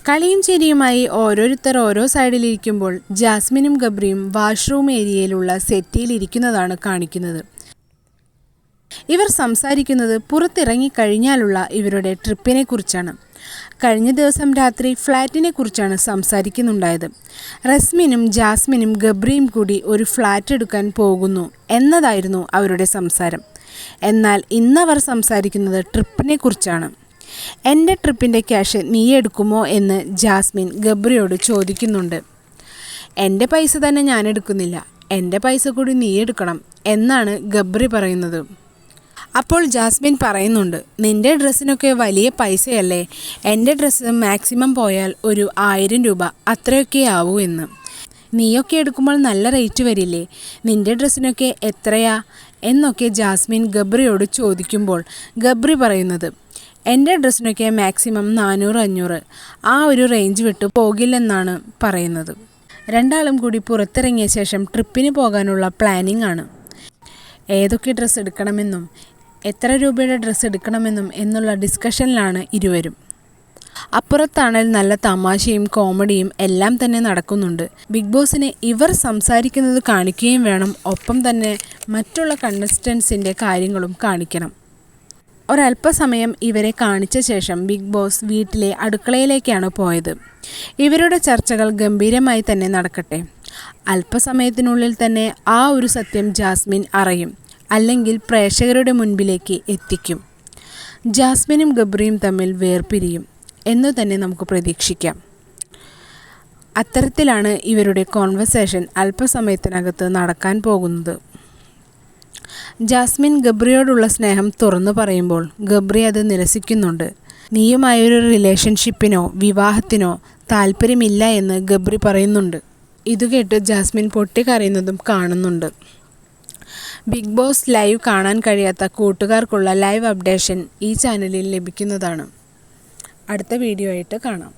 കളിയും ചിരിയുമായി ഓരോരുത്തർ ഓരോ സൈഡിലിരിക്കുമ്പോൾ ജാസ്മിനും ഗബ്രിയും വാഷ്റൂം ഏരിയയിലുള്ള സെറ്റിയിലിരിക്കുന്നതാണ് കാണിക്കുന്നത്. ഇവർ സംസാരിക്കുന്നത് പുറത്തിറങ്ങിക്കഴിഞ്ഞാലുള്ള ഇവരുടെ ട്രിപ്പിനെ കുറിച്ചാണ്. കഴിഞ്ഞ ദിവസം രാത്രി ഫ്ലാറ്റിനെ കുറിച്ചാണ് സംസാരിക്കുന്നുണ്ടായത്. റസ്മിനും ജാസ്മിനും ഗബ്രിയും കൂടി ഒരു ഫ്ലാറ്റ് എടുക്കാൻ പോകുന്നു എന്നതായിരുന്നു അവരുടെ സംസാരം. എന്നാൽ ഇന്നവർ സംസാരിക്കുന്നത് ട്രിപ്പിനെ കുറിച്ചാണ്. എൻ്റെ ട്രിപ്പിൻ്റെ ക്യാഷ് നീ എടുക്കുമോ എന്ന് ജാസ്മിൻ ഗബ്രിയോട് ചോദിക്കുന്നുണ്ട്. എൻ്റെ പൈസ തന്നെ ഞാൻ എടുക്കുന്നില്ല, എൻ്റെ പൈസ കൂടി നീ എടുക്കണം എന്നാണ് ഗബ്രി പറയുന്നത്. അപ്പോൾ ജാസ്മിൻ പറയുന്നുണ്ട്, നിൻ്റെ ഡ്രസ്സിനൊക്കെ വലിയ പൈസയല്ലേ, എൻ്റെ ഡ്രസ്സ് മാക്സിമം പോയാൽ ഒരു 1000 രൂപ അത്രയൊക്കെ ആവൂ എന്ന്. നീയൊക്കെ എടുക്കുമ്പോൾ നല്ല റേറ്റ് വരില്ലേ, നിൻ്റെ ഡ്രസ്സിനൊക്കെ എത്രയാ എന്നൊക്കെ ജാസ്മിൻ ഗബ്രിയോട് ചോദിക്കുമ്പോൾ ഗബ്രി പറയുന്നത്, എൻ്റെ ഡ്രസ്സിനൊക്കെ മാക്സിമം 400-500 ആ ഒരു റേഞ്ച് വിട്ട് പോകില്ലെന്നാണ് പറയുന്നത്. രണ്ടാളും കൂടി പുറത്തിറങ്ങിയ ശേഷം ട്രിപ്പിന് പോകാനുള്ള പ്ലാനിംഗ് ആണ്. ഏതൊക്കെ ഡ്രസ്സ് എടുക്കണമെന്നും എത്ര രൂപയുടെ ഡ്രസ്സ് എടുക്കണമെന്നും എന്നുള്ള ഡിസ്കഷനിലാണ് ഇരുവരും. അപ്പുറത്താണെങ്കിൽ നല്ല തമാശയും കോമഡിയും എല്ലാം തന്നെ നടക്കുന്നുണ്ട്. ബിഗ് ബോസിന് ഇവർ സംസാരിക്കുന്നത് കാണിക്കുകയും വേണം, ഒപ്പം തന്നെ മറ്റുള്ള കണ്ടസ്റ്റൻസിൻ്റെ കാര്യങ്ങളും കാണിക്കണം. ഒരല്പസമയം ഇവരെ കാണിച്ച ശേഷം ബിഗ് ബോസ് വീട്ടിലെ അടുക്കളയിലേക്കാണ് പോയത്. ഇവരുടെ ചർച്ചകൾ ഗംഭീരമായി തന്നെ നടക്കട്ടെ. അല്പസമയത്തിനുള്ളിൽ തന്നെ ആ ഒരു സത്യം ജാസ്മിൻ അറിയും, അല്ലെങ്കിൽ പ്രേക്ഷകരുടെ മുൻപിലേക്ക് എത്തിക്കും. ജാസ്മിനും ഗബ്രിയും തമ്മിൽ വേർപിരിയും എന്നു തന്നെ നമുക്ക് പ്രതീക്ഷിക്കാം. അത്തരത്തിലാണ് ഇവരുടെ കോൺവെർസേഷൻ അല്പസമയത്തിനകത്ത് നടക്കാൻ പോകുന്നത്. ജാസ്മിൻ ഗബ്രിയോടുള്ള സ്നേഹം തുറന്നു പറയുമ്പോൾ ഗബ്രി അത് നിരസിക്കുന്നുണ്ട്. നീയുമായൊരു റിലേഷൻഷിപ്പിനോ വിവാഹത്തിനോ താല്പര്യമില്ല എന്ന് ഗബ്രി പറയുന്നുണ്ട്. ഇതുകേട്ട് ജാസ്മിൻ പൊട്ടിക്കരയുന്നതും കാണുന്നുണ്ട്. ബിഗ് ബോസ് ലൈവ് കാണാൻ കഴിയാത്ത കൂട്ടുകാർക്കുള്ള ലൈവ് അപ്ഡേഷൻ ഈ ചാനലിൽ ലഭിക്കുന്നതാണ്. അടുത്ത വീഡിയോ ആയിട്ട് കാണാം.